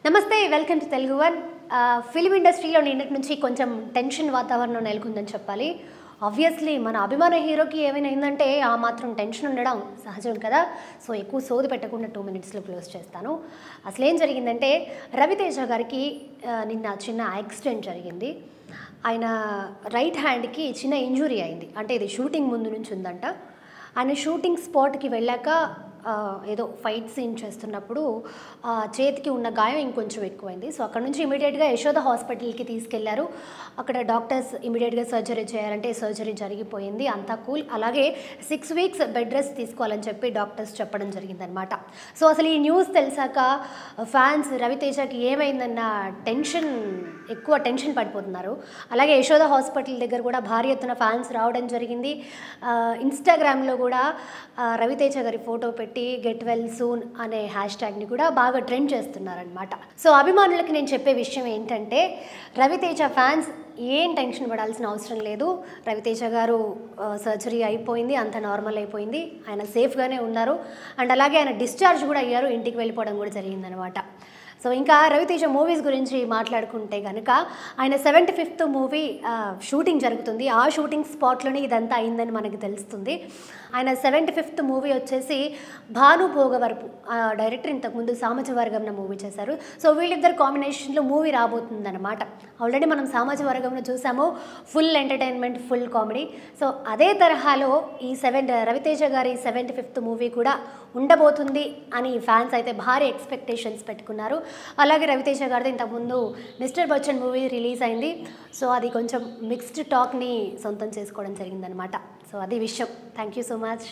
నమస్తే welcome to Telugu one. Film ఇండస్ట్రీలో నిన్నటి నుంచి కొంచెం టెన్షన్ వాతావరణం నెలకొందని చెప్పాలి. ఆబ్వియస్లీ మన అభిమాన హీరోకి ఏమైనా అయిందంటే ఆ మాత్రం టెన్షన్ ఉండడం సహజం కదా. సో ఎక్కువ సోది పెట్టకుండా 2 minutesలో క్లోజ్ చేస్తాను. అసలు ఏం జరిగిందంటే రవితేజ గారికి నిన్న చిన్న యాక్సిడెంట్ జరిగింది. ఆయన రైట్ హ్యాండ్కి చిన్న ఇంజురీ అయింది. అంటే ఇది షూటింగ్ ముందు నుంచి ఉందంట. ఆయన షూటింగ్ స్పాట్కి వెళ్ళాక ఏదో ఫైట్ సీన్ చేస్తున్నప్పుడు చేతికి ఉన్న గాయం ఇంకొంచెం ఎక్కువైంది. సో అక్కడ నుంచి ఇమీడియట్గా యశోద హాస్పిటల్కి తీసుకెళ్లారు. అక్కడ డాక్టర్స్ ఇమీడియట్గా సర్జరీ చేయాలంటే సర్జరీ జరిగిపోయింది, అంతా కూల్. అలాగే 6 weeks బెడ్ రెస్ట్ తీసుకోవాలని చెప్పి డాక్టర్స్ చెప్పడం జరిగిందనమాట. సో అసలు ఈ న్యూస్ తెలిసాక ఫ్యాన్స్ రవితేజకి ఏమైందన్న ఎక్కువ టెన్షన్ పడిపోతున్నారు. అలాగే యశోద హాస్పిటల్ దగ్గర కూడా భారీ ఎత్తున ఫ్యాన్స్ రావడం జరిగింది. ఇన్స్టాగ్రామ్లో కూడా రవితేజ గారి ఫోటో పెట్టి గెట్ వెల్ సూన్ అనే హ్యాష్ట్యాగ్ని కూడా బాగా ట్రెండ్ చేస్తున్నారనమాట. సో అభిమానులకి నేను చెప్పే విషయం ఏంటంటే రవితేజ ఫ్యాన్స్ ఏం టెన్షన్ పడాల్సిన అవసరం లేదు. రవితేజ గారు సర్జరీ అయిపోయింది, అంత నార్మల్ అయిపోయింది, ఆయన సేఫ్గానే ఉన్నారు. అండ్ అలాగే ఆయన డిశ్చార్జ్ కూడా అయ్యారు, ఇంటికి వెళ్ళిపోవడం కూడా జరిగిందనమాట. సో ఇంకా రవితేజ మూవీస్ గురించి మాట్లాడుకుంటే కనుక ఆయన 75th మూవీ షూటింగ్ జరుగుతుంది. ఆ షూటింగ్ స్పాట్లోనే ఇదంతా అయిందని మనకి తెలుస్తుంది. ఆయన 75th మూవీ వచ్చేసి భాను భోగవరపు డైరెక్టర్ ఇంతకుముందు సామాజవర్గంలో మూవీ చేశారు. సో వీళ్ళిద్దరు కాంబినేషన్లో మూవీ రాబోతుందన్నమాట. ఆల్రెడీ మనం సామాజవర్గంలో చూసాము, full entertainment, full comedy. So అదే తరహాలో ఈ రవితేజ గారి 75th మూవీ కూడా ఉండబోతుంది అని ఫ్యాన్స్ అయితే భారీ ఎక్స్పెక్టేషన్స్ పెట్టుకున్నారు. అలాగే రవితేజ గారిది ఇంతకుముందు మిస్టర్ బచ్చన్ మూవీ రిలీజ్ అయింది. సో అది కొంచెం మిక్స్డ్ టాక్ని సొంతం చేసుకోవడం జరిగిందనమాట. సో అది విషయం. Thank you so much.